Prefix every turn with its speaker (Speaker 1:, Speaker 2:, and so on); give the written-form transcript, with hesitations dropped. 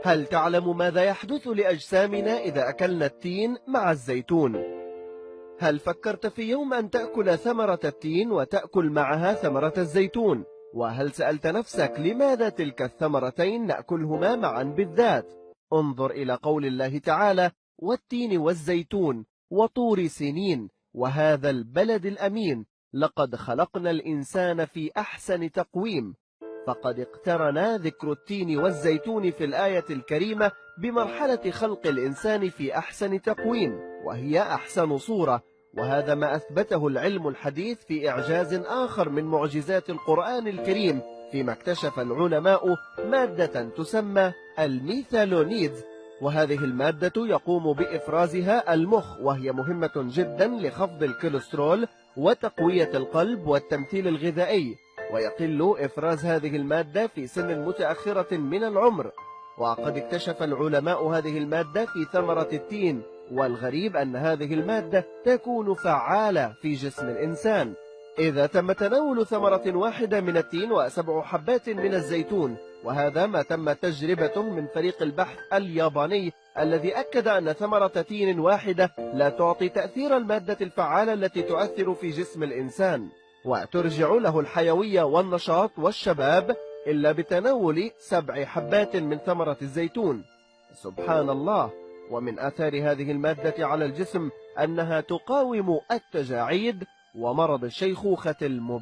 Speaker 1: هل تعلم ماذا يحدث لأجسامنا إذا أكلنا التين مع الزيتون؟ هل فكرت في يوم أن تأكل ثمرة التين وتأكل معها ثمرة الزيتون؟ وهل سألت نفسك لماذا تلك الثمرتين نأكلهما معا بالذات؟ انظر إلى قول الله تعالى: والتين والزيتون وطور سينين وهذا البلد الأمين لقد خلقنا الإنسان في أحسن تقويم. فقد اقترن ذكر التين والزيتون في الآية الكريمة بمرحلة خلق الإنسان في أحسن تقويم، وهي أحسن صورة، وهذا ما أثبته العلم الحديث في إعجاز آخر من معجزات القرآن الكريم، فيما اكتشف العلماء مادة تسمى الميثالونيدز، وهذه المادة يقوم بإفرازها المخ، وهي مهمة جدا لخفض الكوليسترول وتقوية القلب والتمثيل الغذائي، ويقل إفراز هذه المادة في سن متأخرة من العمر. وقد اكتشف العلماء هذه المادة في ثمرة التين، والغريب أن هذه المادة تكون فعالة في جسم الإنسان. إذا تم تناول ثمرة واحدة من التين و7 حبات من الزيتون، وهذا ما تم تجربته من فريق البحث الياباني الذي أكد أن ثمرة تين واحدة لا تعطي تأثير المادة الفعالة التي تؤثر في جسم الإنسان، وترجع له الحيوية والنشاط والشباب إلا بتناول 7 حبات من ثمرة الزيتون. سبحان الله. ومن آثار هذه المادة على الجسم أنها تقاوم التجاعيد ومرض الشيخوخة المبكرة.